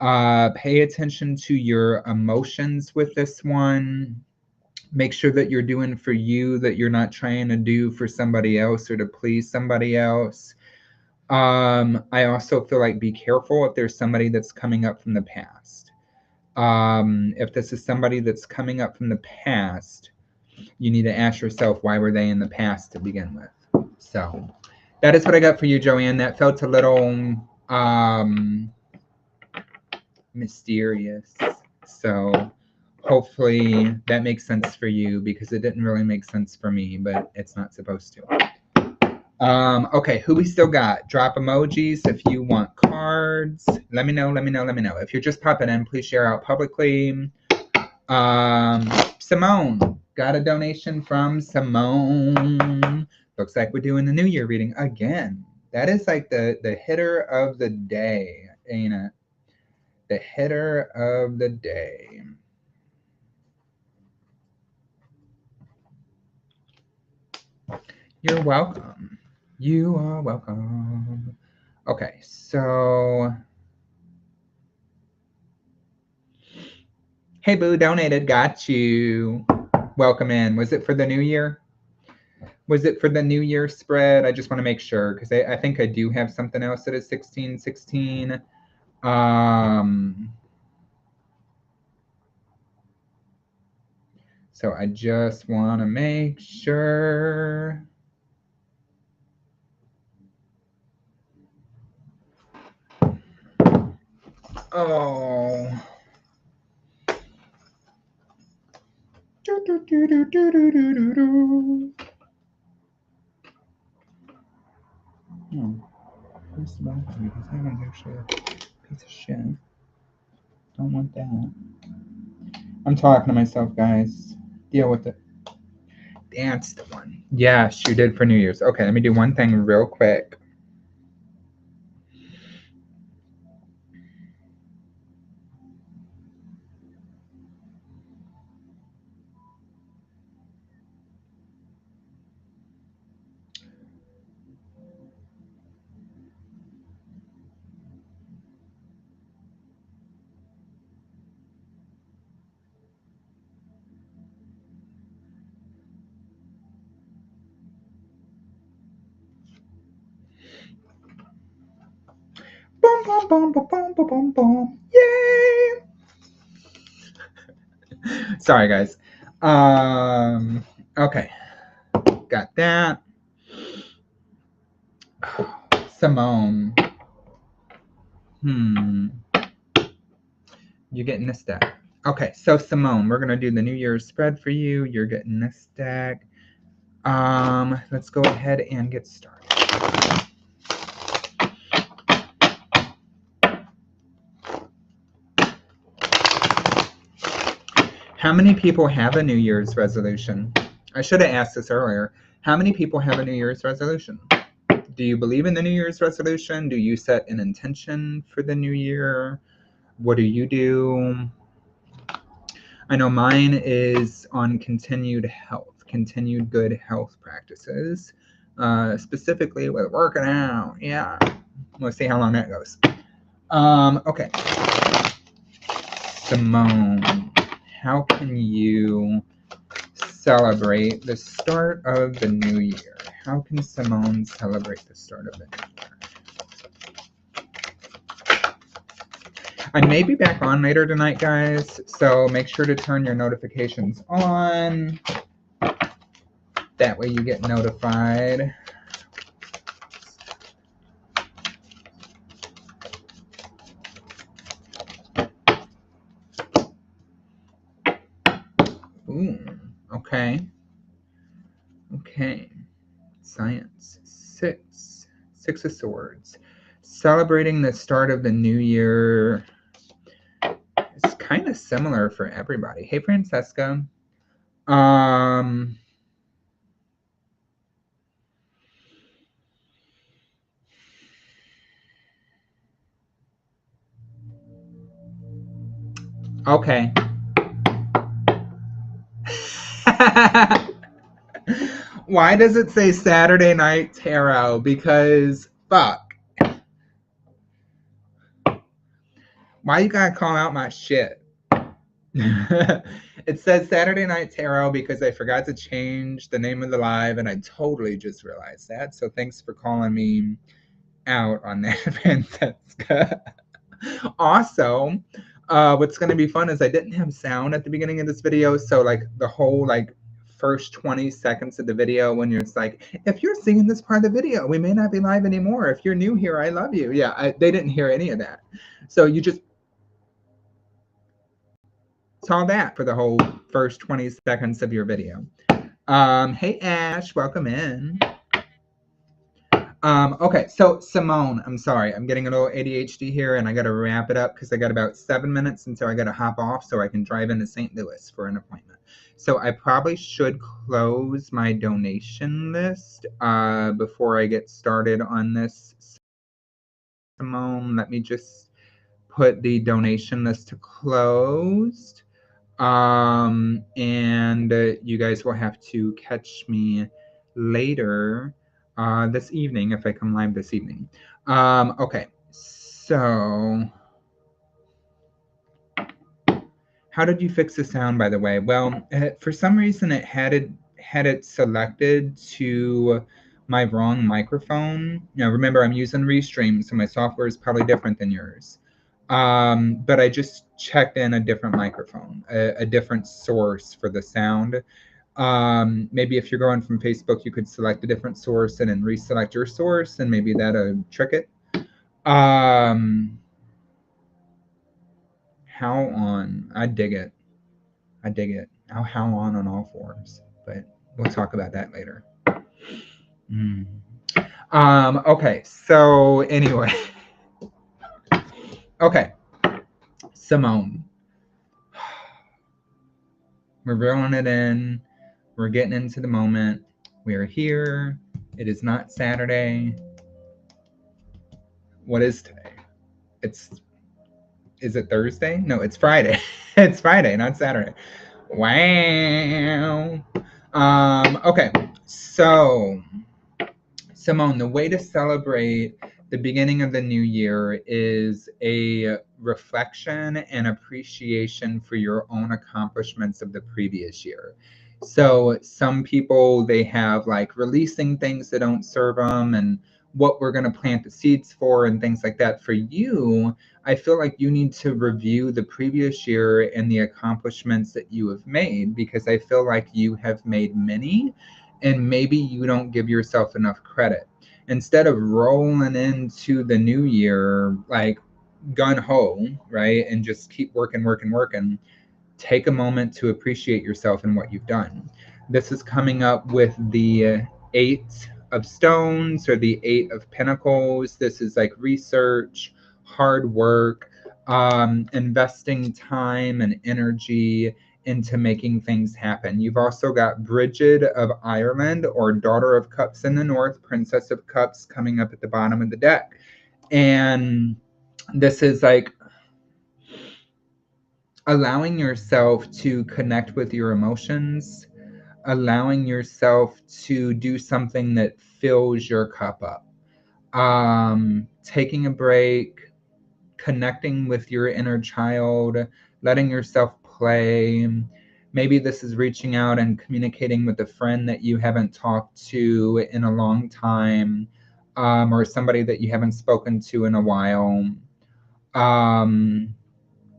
pay attention to your emotions with this one. Make sure that you're doing for you, that you're not trying to do for somebody else or to please somebody else. I also feel like be careful if there's somebody that's coming up from the past. If this is somebody that's coming up from the past, you need to ask yourself, why were they in the past to begin with? So that is what I got for you, Joanne. That felt a little mysterious. So hopefully that makes sense for you because it didn't really make sense for me, but it's not supposed to. Okay, who we still got? Drop emojis if you want cards. Let me know. If you're just popping in, please share out publicly. Simone, got a donation from Simone. Looks like we're doing the New Year reading again. That is like the hitter of the day, ain't it? The hitter of the day. You're welcome. You are welcome. Okay, so hey boo, donated, got you. Welcome in. Was it for the new year? Was it for the new year spread? I just want to make sure because I think I do have something else that is 1616. So I just want to make sure. Oh. Where's the bathroom? Because that one's actually a piece of shit. Don't want that. I'm talking to myself, guys. Deal with it. That's the one. Yes, you did for New Year's. Okay, let me do one thing real quick. Boom, boom, boom, boom, boom, boom, boom, boom. Yay! Sorry, guys. Okay. Got that. Simone. You're getting this deck. Okay, so Simone, we're gonna do the New Year's spread for you. You're getting this deck. Let's go ahead and get started. How many people have a New Year's resolution? I should have asked this earlier. How many people have a New Year's resolution? Do you believe in the New Year's resolution? Do you set an intention for the new year? What do you do? I know mine is on continued good health practices, specifically with working out. Yeah, we'll see how long that goes. Okay. Simone, how can you celebrate the start of the new year? How can Simone celebrate the start of the new year? I may be back on later tonight, guys, so make sure to turn your notifications on. That way you get notified. Ooh, okay. Okay. Science. Six of Swords. Celebrating the start of the new year. It's kind of similar for everybody. Hey, Francesca. Okay. Why does it say Saturday Night Tarot? Because fuck. Why you gotta call out my shit? It says Saturday Night Tarot because I forgot to change the name of the live and I totally just realized that. So thanks for calling me out on that, Francesca. Also, what's going to be fun is I didn't have sound at the beginning of this video. So like the whole like first 20 seconds of the video when you're just like, if you're seeing this part of the video, we may not be live anymore. If you're new here, I love you. Yeah, they didn't hear any of that. So you just saw that for the whole first 20 seconds of your video. Hey Ash, welcome in. Okay, so Simone, I'm sorry, I'm getting a little ADHD here and I gotta wrap it up because I got about 7 minutes until I gotta hop off so I can drive into St. Louis for an appointment. So I probably should close my donation list before I get started on this. Simone, let me just put the donation list to closed. And you guys will have to catch me later this evening if I come live this evening. Okay, so how did you fix the sound, by the way? Well, for some reason it had it selected to my wrong microphone. Now remember, I'm using Restream, so my software is probably different than yours. But I just checked in a different microphone, a different source for the sound. Maybe if you're going from Facebook, you could select a different source and then reselect your source, and maybe that'll trick it. How on? I dig it. I dig it. How on all fours, but we'll talk about that later. Okay, so anyway. Okay, Simone. We're reeling it in. We're getting into the moment. We are here. It is not Saturday. What is today? Is it Thursday? No, it's Friday. It's Friday, not Saturday. Wow. Okay, so Simone, the way to celebrate the beginning of the new year is a reflection and appreciation for your own accomplishments of the previous year. So some people, they have like releasing things that don't serve them and what we're going to plant the seeds for and things like that. For you, I feel like you need to review the previous year and the accomplishments that you have made, because I feel like you have made many and maybe you don't give yourself enough credit. Instead of rolling into the new year like gun ho, right, and just keep working, take a moment to appreciate yourself and what you've done. This is coming up with the Eight of Stones or the Eight of Pentacles. This is like research, hard work, investing time and energy into making things happen. You've also got Bridget of Ireland, or Daughter of Cups in the North, Princess of Cups, coming up at the bottom of the deck. And this is like allowing yourself to connect with your emotions, allowing yourself to do something that fills your cup up. Taking a break, connecting with your inner child, letting yourself play. Maybe this is reaching out and communicating with a friend that you haven't talked to in a long time, or somebody that you haven't spoken to in a while.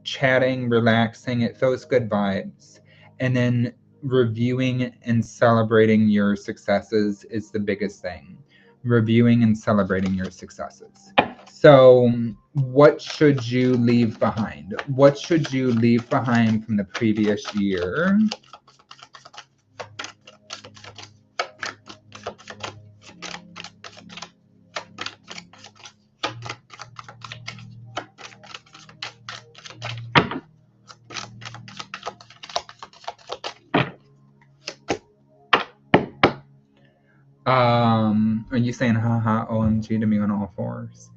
Chatting, relaxing, it feels good vibes. And then reviewing and celebrating your successes is the biggest thing. Reviewing and celebrating your successes. So, what should you leave behind? What should you leave behind from the previous year? Are you saying haha OMG to me on all fours?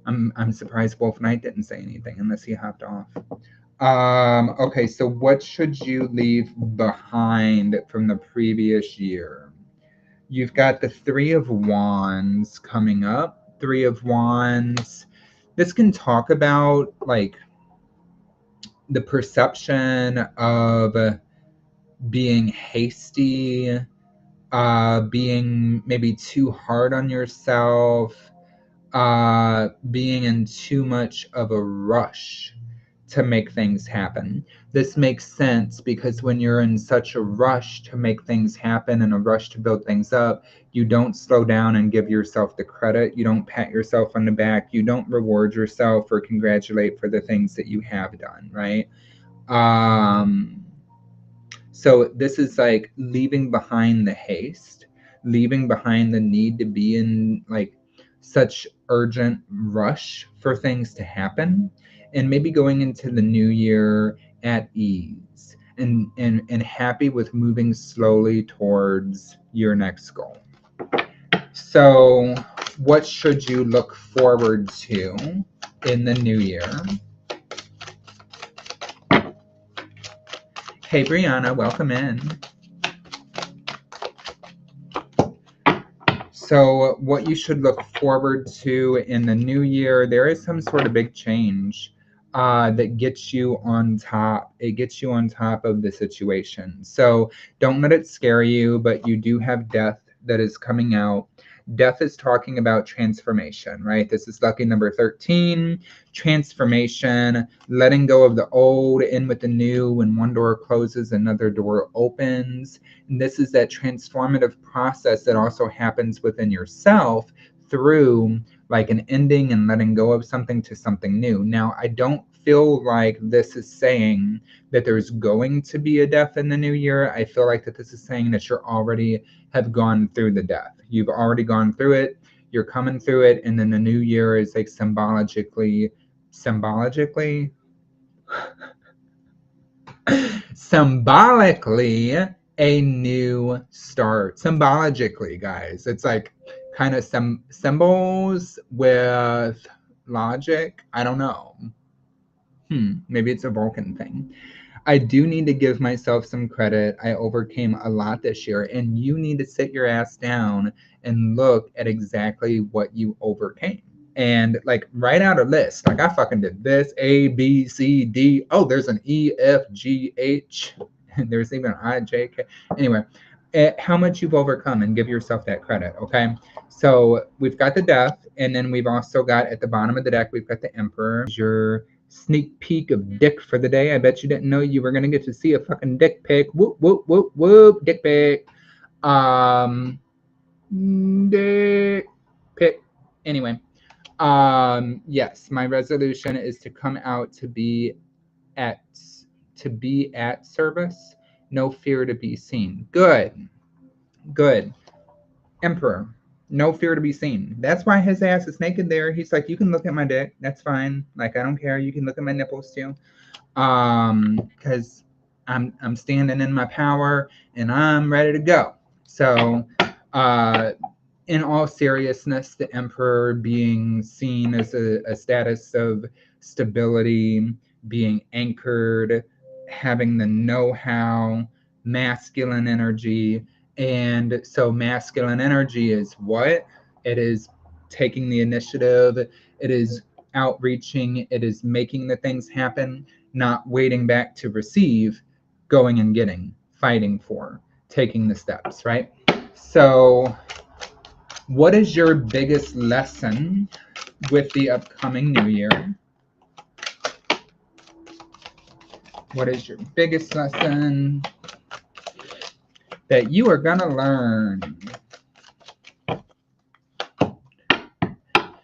I'm surprised Wolf Knight didn't say anything unless he hopped off. Okay, so what should you leave behind from the previous year? You've got the Three of Wands coming up. Three of Wands. This can talk about like the perception of being hasty, being maybe too hard on yourself, being in too much of a rush to make things happen. This makes sense because when you're in such a rush to make things happen and a rush to build things up, you don't slow down and give yourself the credit. You don't pat yourself on the back. You don't reward yourself or congratulate for the things that you have done, right? So this is like leaving behind the haste, leaving behind the need to be in like such urgent rush for things to happen, and maybe going into the new year at ease and happy with moving slowly towards your next goal. So what should you look forward to in the new year? Hey Brianna, welcome in. So what you should look forward to in the new year, there is some sort of big change that gets you on top. It gets you on top of the situation. So don't let it scare you, but you do have death that is coming out. Death is talking about transformation, right? This is lucky number 13, transformation, letting go of the old, in with the new. When one door closes, another door opens. And this is that transformative process that also happens within yourself through like an ending and letting go of something to something new. Now, I don't feel like this is saying that there's going to be a death in the new year. I feel like that this is saying that you're already have gone through the death. You've already gone through it. You're coming through it, and then the new year is like symbolically a new start. Symbolically, guys. It's like kind of some symbols with logic. I don't know. Maybe it's a Vulcan thing. I do need to give myself some credit. I overcame a lot this year, and you need to sit your ass down and look at exactly what you overcame. And like write out a list. Like I fucking did this A, B, C, D. Oh, there's an E, F, G, H. There's even an I, J, K. Anyway, how much you've overcome and give yourself that credit, okay? So we've got the Death, and then we've also got at the bottom of the deck, we've got the Emperor. Your sneak peek of dick for the day. I bet you didn't know you were gonna get to see a fucking dick pic. Whoop, whoop, whoop, whoop, dick pic. Dick pic. Anyway, yes, my resolution is to come out to be at service. No fear to be seen. Good. Emperor. No fear to be seen. That's why his ass is naked there. He's like, you can look at my dick. That's fine. Like, I don't care. You can look at my nipples too. Because I'm standing in my power and I'm ready to go. So, in all seriousness, the Emperor being seen as a status of stability, being anchored, having the know-how, masculine energy. And so masculine energy is what? It is taking the initiative. It is outreaching. It is making the things happen, not waiting back to receive, going and getting, fighting for, taking the steps, right? So what is your biggest lesson with the upcoming new year? What is your biggest lesson that you are going to learn?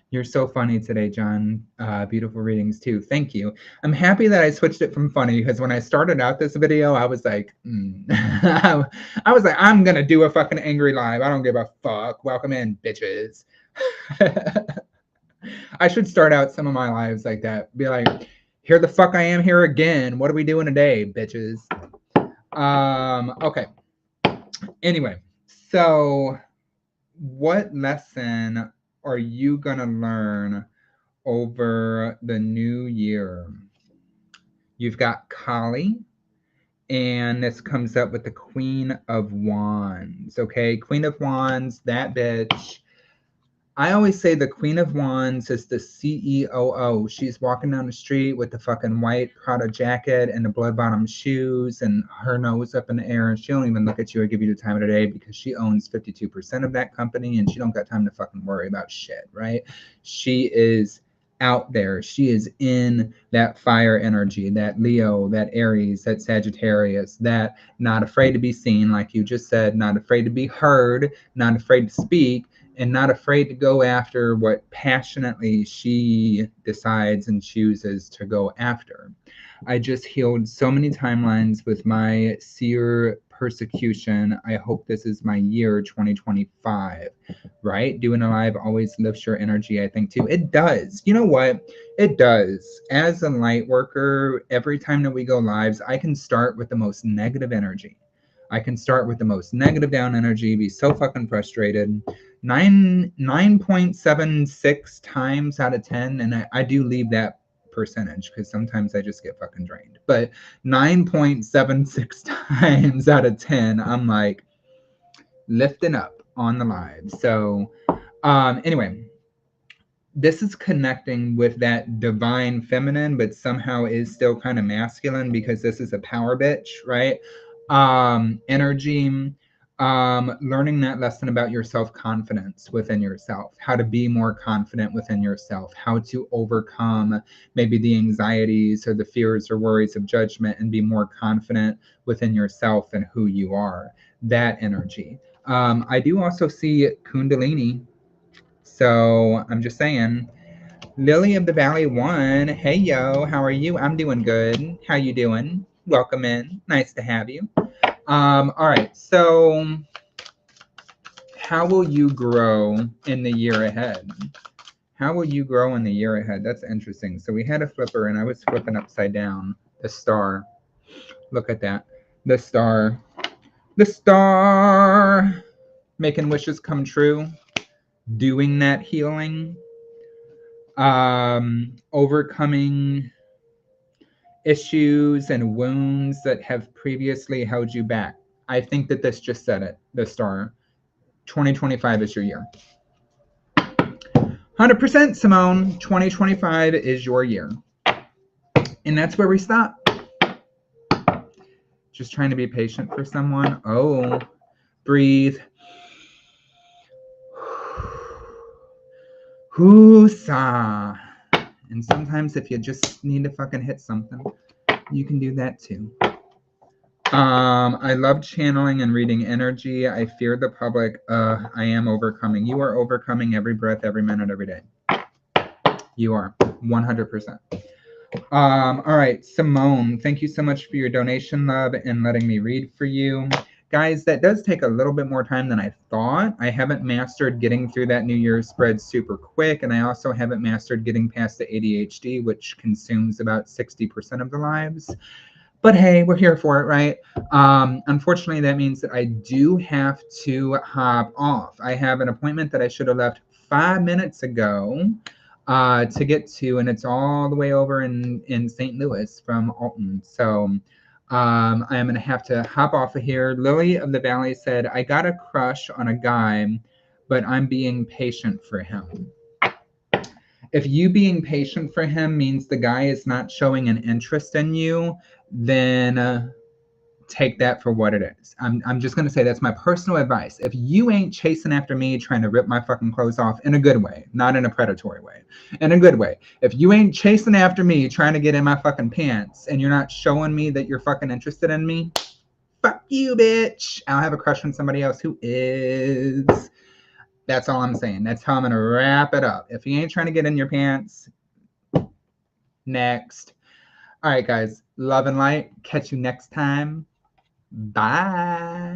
You're so funny today, John. Beautiful readings too. Thank you. I'm happy that I switched it from funny because when I started out this video, I was like, I was like, I'm going to do a fucking angry live. I don't give a fuck. Welcome in, bitches. I should start out some of my lives like that. Be like, here the fuck I am here again. What are we doing today, bitches? Okay. Anyway, so what lesson are you gonna learn over the new year? You've got Kali, and this comes up with the Queen of Wands. Okay, Queen of Wands, that bitch. I always say the Queen of Wands is the CEOO. She's walking down the street with the fucking white Prada jacket and the blood bottom shoes and her nose up in the air, and she don't even look at you or give you the time of the day because she owns 52% of that company and she don't got time to fucking worry about shit, right? She is out there. She is in that fire energy, that Leo, that Aries, that Sagittarius, that not afraid to be seen, like you just said, not afraid to be heard, not afraid to speak, and not afraid to go after what passionately she decides and chooses to go after. I just healed so many timelines with my seer persecution. I hope this is my year 2025, right? Doing a live always lifts your energy, I think, too. It does. You know what? It does. As a light worker, every time that we go lives, I can start with the most negative energy. I can start with the most negative down energy, be so fucking frustrated. 9.76 times out of 10, and I do leave that percentage because sometimes I just get fucking drained. But 9.76 times out of 10, I'm like lifting up on the live. So anyway, this is connecting with that divine feminine, but somehow is still kind of masculine because this is a power bitch, right? Energy, learning that lesson about your self-confidence within yourself, how to be more confident within yourself, how to overcome maybe the anxieties or the fears or worries of judgment and be more confident within yourself and who you are. That energy. I do also see Kundalini. So I'm just saying, Lily of the Valley 1, hey yo, how are you? I'm doing good. How you doing? Welcome in. Nice to have you. All right, so how will you grow in the year ahead? How will you grow in the year ahead? That's interesting. So we had a flipper, and I was flipping upside down the star. Look at that. The star. The star. Making wishes come true. Doing that healing. Overcoming issues and wounds that have previously held you back. I think that this just said it, the star. 2025 is your year. 100% Simone, 2025 is your year. And that's where we stop. Just trying to be patient for someone. Oh, breathe. Whoosah. And sometimes if you just need to fucking hit something, you can do that too. I love channeling and reading energy. I fear the public. I am overcoming. You are overcoming every breath, every minute, every day. You are 100%. All right, Simone, thank you so much for your donation, love, and letting me read for you. Guys, that does take a little bit more time than I thought. I haven't mastered getting through that New Year's spread super quick, and I also haven't mastered getting past the ADHD, which consumes about 60% of the lives. But hey, we're here for it, right? Unfortunately, that means that I do have to hop off. I have an appointment that I should have left 5 minutes ago to get to, and it's all the way over in St. Louis from Alton. So I am going to have to hop off of here. Lily of the Valley said, I got a crush on a guy, but I'm being patient for him. If you being patient for him means the guy is not showing an interest in you, then take that for what it is. I'm just going to say that's my personal advice. If you ain't chasing after me trying to rip my fucking clothes off in a good way, not in a predatory way, in a good way. If you ain't chasing after me trying to get in my fucking pants and you're not showing me that you're fucking interested in me, fuck you, bitch. I'll have a crush on somebody else who is. That's all I'm saying. That's how I'm going to wrap it up. If you ain't trying to get in your pants, next. All right, guys. Love and light. Catch you next time. Bye.